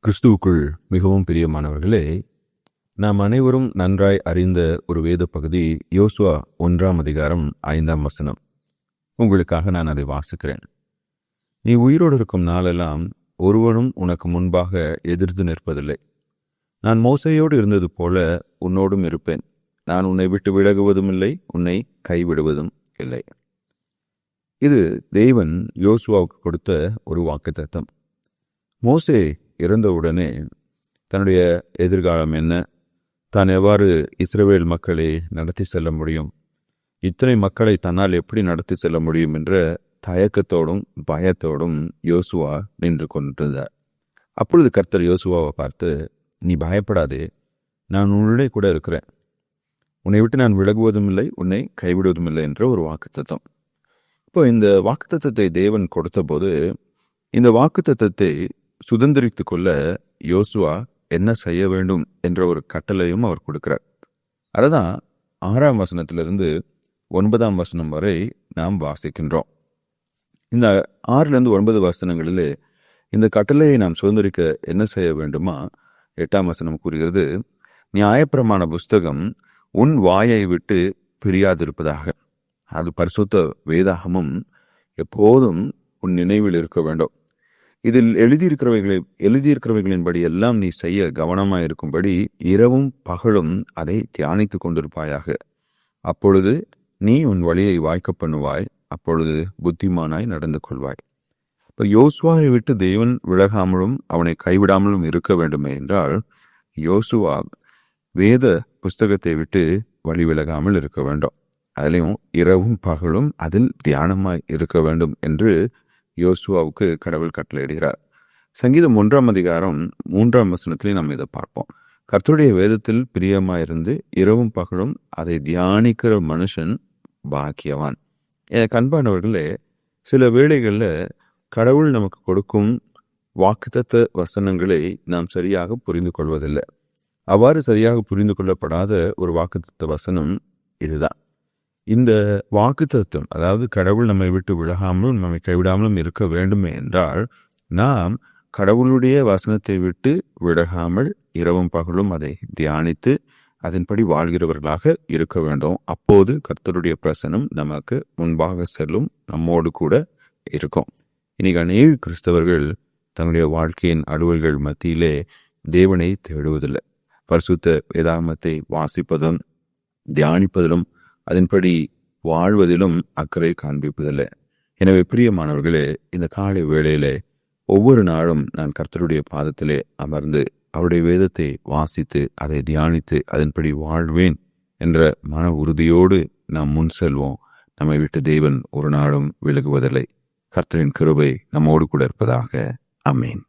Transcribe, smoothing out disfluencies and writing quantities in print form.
கிறிஸ்துவுக்குள் மிகவும் பிரியமானவர்களே, நாம் அனைவரும் நன்றாய் அறிந்த ஒரு வேத பகுதி யோசுவா 1 அதிகாரம் 5 உங்களுக்காக நான் அதை வாசிக்கிறேன். நீ உயிரோடு இருக்கும் நாளெல்லாம் ஒருவனும் உனக்கு முன்பாக எதிர்த்து நிற்பதில்லை. நான் மோசேயோடு இருந்தது போல உன்னோடும் இருப்பேன். நான் உன்னை விட்டு விலகுவதும் இல்லை, உன்னை கைவிடுவதும் இல்லை. இது தேவன் யோசுவாவுக்கு கொடுத்த ஒரு வாக்குத்தத்தம். மோசே இறந்தவுடனே தன்னுடைய எதிர்காலம் என்ன, தான் எவ்வாறு இஸ்ரவேல் மக்களை நடத்தி செல்ல முடியும், இத்தனை மக்களை தன்னால் எப்படி நடத்தி செல்ல முடியும் என்ற தயக்கத்தோடும் பயத்தோடும் யோசுவா நின்று கொண்டிருந்தார். அப்பொழுது கர்த்தர் யோசுவாவை பார்த்து, நீ பயப்படாதே, நான் உன்னுடைய கூட இருக்கிறேன், உன்னை விட்டு நான் விலகுவதும் இல்லை, உன்னை கைவிடுவதும் இல்லை என்ற ஒரு வாக்குத்தத்தம். இப்போ இந்த வாக்குத்தத்தத்தை தேவன் கொடுத்த போது, இந்த வாக்குத்தத்தத்தை சுதந்திரித்து கொள்ள யோசுவா என்ன செய்ய வேண்டும் என்ற ஒரு கட்டளையும் அவர் கொடுக்கிறார். அதுதான் 6 வசனத்திலிருந்து 9 வரை நாம் வாசிக்கின்றோம். இந்த 6-9 வசனங்களிலே இந்த கட்டளையை நாம் சுதந்திரிக்க என்ன செய்ய வேண்டுமா? 8 வசனம் கூறுகிறது, நியாயப்பிரமாண புஸ்தகம் உன் வாயை விட்டு பிரியாதிருப்பதாக. அது பரிசுத்த வேதாகமும் எப்போதும் உன் நினைவில் இருக்க வேண்டும். இதில் எழுதியிருக்கிறவைகளின்படி எல்லாம் நீ செய்ய கவனமாய் இருக்கும்படி இரவும் பகலும் அதை தியானித்து கொண்டிருப்பாயாக. அப்பொழுது நீ உன் வழியை வாய்க்க பண்ணுவாய், அப்பொழுது புத்திமானாய் நடந்து கொள்வாய். இப்போ யோசுவாவை விட்டு தேவன் விலகாமலும் அவனை கைவிடாமலும் இருக்க வேண்டுமே என்றால், யோசுவா வேத புஸ்தகத்தை விட்டு வழி விலகாமல் இருக்க வேண்டும். அதிலையும் இரவும் பகலும் அதில் தியானமாய் இருக்க வேண்டும் என்று யோசுவாவுக்கு கடவுள் கட்டளையிடுகிறார். சங்கீதம் 1 அதிகாரம் 3 நாம் இதை பார்ப்போம். கர்த்தருடைய வேதத்தில் பிரியமாயிருந்து இரவும் பகலும் அதை தியானிக்கிற மனுஷன் பாக்கியவான். எனக்கு அன்பானவர்களே, சில வேளைகளில் கடவுள் நமக்கு கொடுக்கும் வாக்குத்தத்த வசனங்களை நாம் சரியாக புரிந்து கொள்வதில்லை. அவ்வாறு சரியாக புரிந்து கொள்ளப்படாத ஒரு வாக்குத்தத்த வசனம் இதுதான். இந்த வாக்குத்தத்தம், அதாவது கடவுள் நம்மை விட்டு விலகாமலும் நம்மை கைவிடாமலும் இருக்க வேண்டுமே என்றால், நாம் கடவுளுடைய வசனத்தை விட்டு விலகாமல் இரவும் பகலும் அதை தியானித்து அதன்படி வாழ்கிறவர்களாக இருக்க வேண்டும். அப்போது கர்த்தருடைய பிரசனம் நமக்கு முன்பாக செல்லும், நம்மோடு கூட இருக்கும். இன்னைக்கு அநேக கிறிஸ்தவர்கள் தன்னுடைய வாழ்க்கையின் அலுவல்கள் மத்தியிலே தேவனை தேடுவதில்லை. பரிசுத்த வேதாகமத்தை வாசிப்பதும் தியானிப்பதிலும் அதன்படி வாழ்வதிலும் அக்கறை காண்பிப்பதில்லை. எனவே பிரியமானவர்களே, இந்த காலை வேளையிலே ஒவ்வொரு நாளும் நான் கர்த்தருடைய பாதத்திலே அமர்ந்து அவருடைய வேதத்தை வாசித்து அதை தியானித்து அதன்படி வாழ்வேன் என்ற மன உறுதியோடு நாம் முன் செல்வோம். நம்மை விட்டு தேவன் ஒரு நாளும் விலகுவதில்லை. கர்த்தரின் கிருபை நம்மோடு கூட இருப்பதாக. ஆமென்.